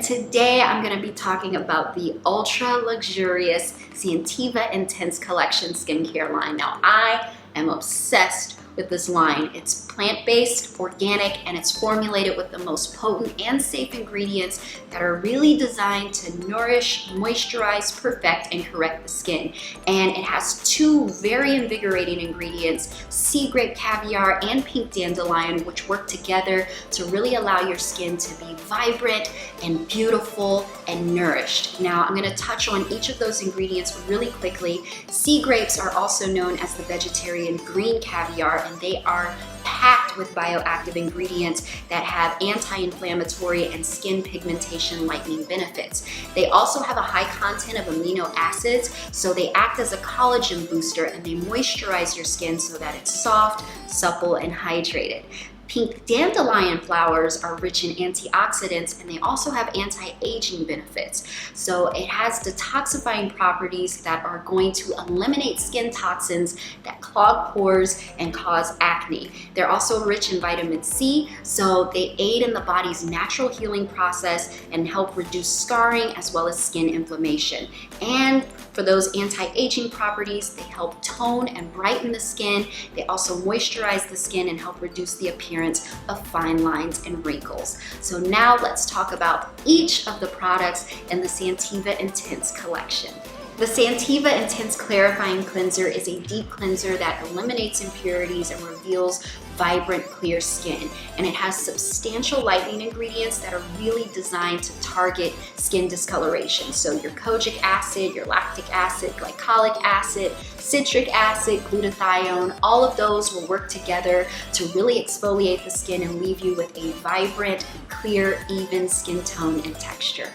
today I'm going to be talking about the ultra luxurious Santeva Intense Collection skincare line. Now, I am obsessed with this line. It's plant-based, organic, and it's formulated with the most potent and safe ingredients that are really designed to nourish, moisturize, perfect, and correct the skin. And it has two very invigorating ingredients, sea grape caviar and pink dandelion, which work together to really allow your skin to be vibrant and beautiful and nourished. Now, I'm gonna touch on each of those ingredients really quickly. Sea grapes are also known as the vegetarian green caviar, and they are packed with bioactive ingredients that have anti-inflammatory and skin pigmentation lightening benefits. They also have a high content of amino acids, so they act as a collagen booster and they moisturize your skin so that it's soft, supple, and hydrated. Pink dandelion flowers are rich in antioxidants, and they also have anti-aging benefits. So it has detoxifying properties that are going to eliminate skin toxins that clog pores and cause acne. They're also rich in vitamin C, so they aid in the body's natural healing process and help reduce scarring as well as skin inflammation. And for those anti-aging properties, they help tone and brighten the skin. They also moisturize the skin and help reduce the appearance of fine lines and wrinkles. So now let's talk about each of the products in the Santeva Intense collection. The Santeva Intense Clarifying Cleanser is a deep cleanser that eliminates impurities and reveals vibrant, clear skin. And it has substantial lightening ingredients that are really designed to target skin discoloration. So your kojic acid, your lactic acid, glycolic acid, citric acid, glutathione, all of those will work together to really exfoliate the skin and leave you with a vibrant, clear, even skin tone and texture.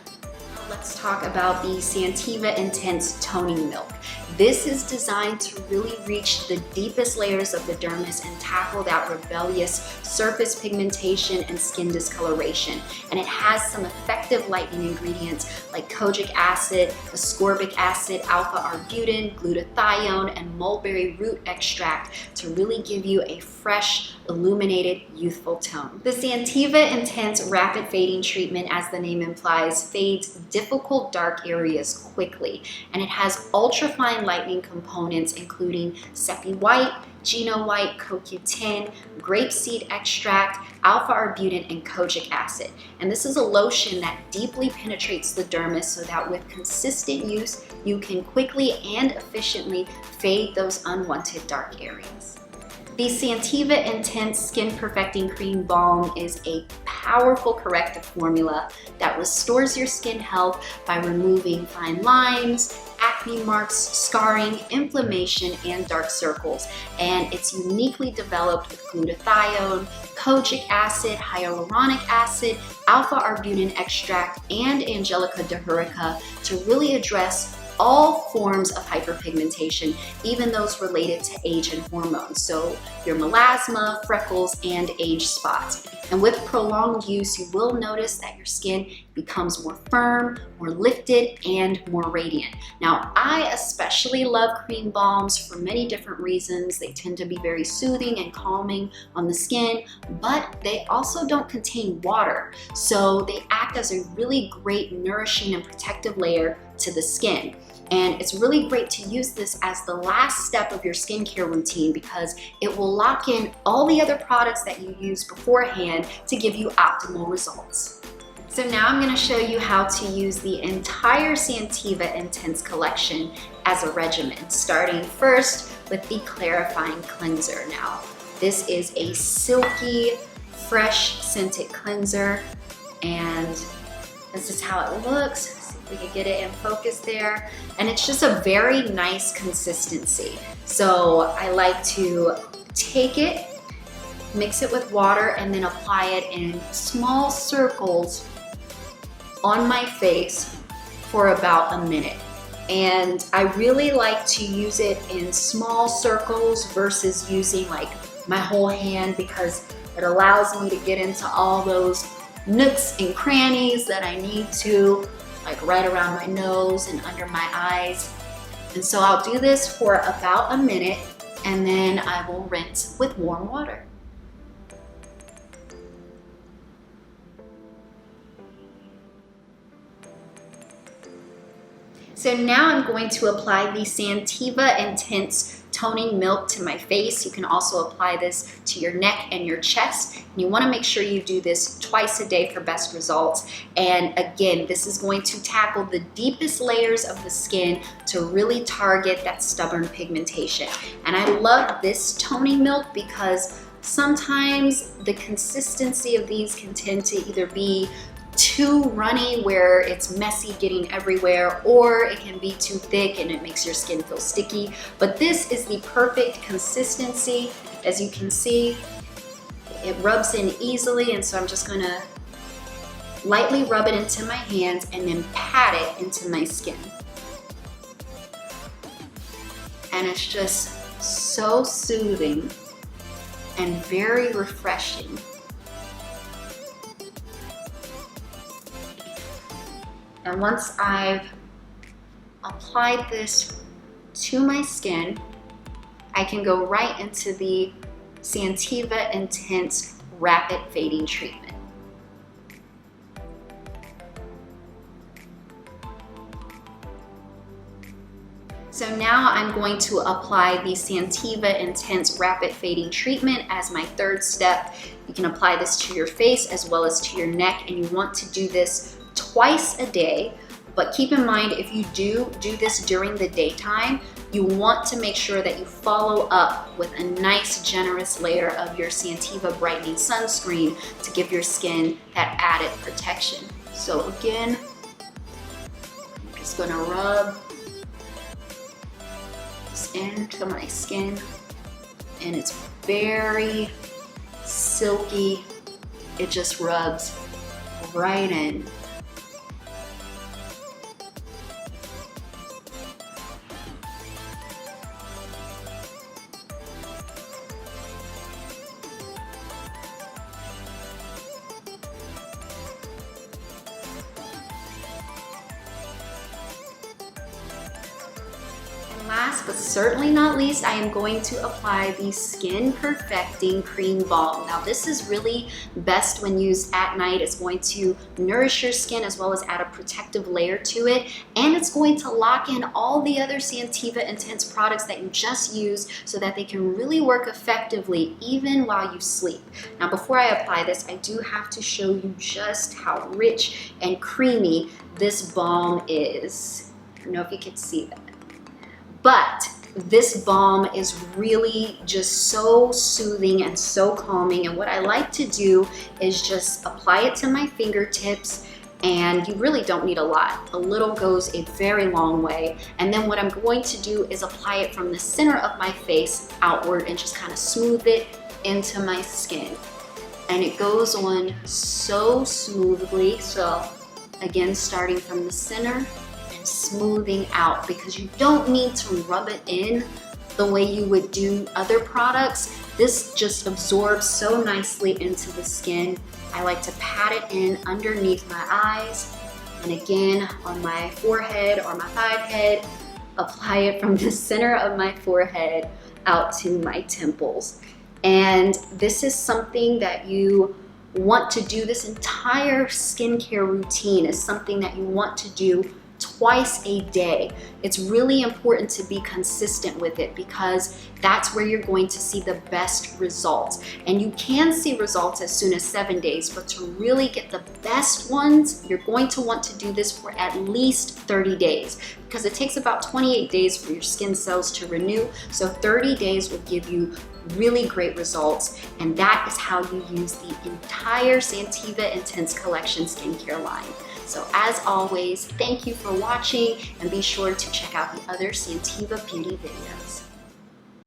Let's talk about the Santeva Intense Toning Milk. This is designed to really reach the deepest layers of the dermis and tackle that rebellious surface pigmentation and skin discoloration. And it has some effective lightening ingredients like kojic acid, ascorbic acid, alpha-arbutin, glutathione, and mulberry root extract to really give you a fresh, illuminated, youthful tone. The Santeva Intense Rapid Fading Treatment, as the name implies, fades difficult dark areas quickly. And it has ultra-fine lightening components including Seppi White, Geno White, CoQ10, grapeseed extract, alpha-arbutin, and kojic acid. And this is a lotion that deeply penetrates the dermis so that with consistent use, you can quickly and efficiently fade those unwanted dark areas. The Santeva Intense Skin Perfecting Cream Balm is a powerful corrective formula that restores your skin health by removing fine lines, acne marks, scarring, inflammation, and dark circles. And it's uniquely developed with glutathione, kojic acid, hyaluronic acid, alpha-arbutin extract, and angelica dahurica to really address all forms of hyperpigmentation, even those related to age and hormones. So your melasma, freckles, and age spots. And with prolonged use, you will notice that your skin becomes more firm, more lifted, and more radiant. Now, I especially love cream balms for many different reasons. They tend to be very soothing and calming on the skin, but they also don't contain water. So they act as a really great nourishing and protective layer to the skin. And it's really great to use this as the last step of your skincare routine because it will lock in all the other products that you use beforehand to give you optimal results. So now I'm going to show you how to use the entire Santeva Intense collection as a regimen, starting first with the Clarifying Cleanser. Now, this is a silky, fresh scented cleanser, and this is how it looks. We can get it in focus there. And it's just a very nice consistency. So I like to take it, mix it with water, and then apply it in small circles on my face for about a minute. And I really like to use it in small circles versus using like my whole hand because it allows me to get into all those nooks and crannies that I need to, like right around my nose and under my eyes. And so I'll do this for about a minute and then I will rinse with warm water. So now I'm going to apply the Santeva Intense Toning Milk to my face. You can also apply this to your neck and your chest. And you want to make sure you do this twice a day for best results. And again, this is going to tackle the deepest layers of the skin to really target that stubborn pigmentation. And I love this toning milk because sometimes the consistency of these can tend to either be too runny where it's messy getting everywhere, or it can be too thick and it makes your skin feel sticky. But this is the perfect consistency. As you can see, it rubs in easily, and so I'm just gonna lightly rub it into my hands and then pat it into my skin. And it's just so soothing and very refreshing. And once I've applied this to my skin, I can go right into the Santeva Intense Rapid Fading Treatment. So now I'm going to apply the Santeva Intense Rapid Fading Treatment as my third step. You can apply this to your face as well as to your neck, and you want to do this twice a day. But keep in mind, if you do this during the daytime, you want to make sure that you follow up with a nice generous layer of your Santeva Brightening Sunscreen to give your skin that added protection. So again, I'm just gonna rub this into my skin, and it's very silky. It just rubs right in. Last but certainly not least, I am going to apply the Skin Perfecting Cream Balm. Now this is really best when used at night. It's going to nourish your skin as well as add a protective layer to it, and it's going to lock in all the other Santeva Intense products that you just used so that they can really work effectively even while you sleep. Now before I apply this, I do have to show you just how rich and creamy this balm is. I don't know if you can see that. But this balm is really just so soothing and so calming, and what I like to do is just apply it to my fingertips, and you really don't need a lot. A little goes a very long way. And then what I'm going to do is apply it from the center of my face outward and just kind of smooth it into my skin. And it goes on so smoothly. So again, starting from the center, smoothing out, because you don't need to rub it in the way you would do other products. This just absorbs so nicely into the skin. I like to pat it in underneath my eyes, and again on my forehead or my forehead, apply it from the center of my forehead out to my temples. And this is something that you want to do. This entire skincare routine is something that you want to do twice a day. It's really important to be consistent with it because that's where you're going to see the best results. And you can see results as soon as 7 days, but to really get the best ones, you're going to want to do this for at least 30 days because it takes about 28 days for your skin cells to renew. So 30 days will give you really great results, and that is how you use the entire Santeva Intense Collection skincare line. So as always, thank you for watching, and be sure to check out the other Santeva beauty videos.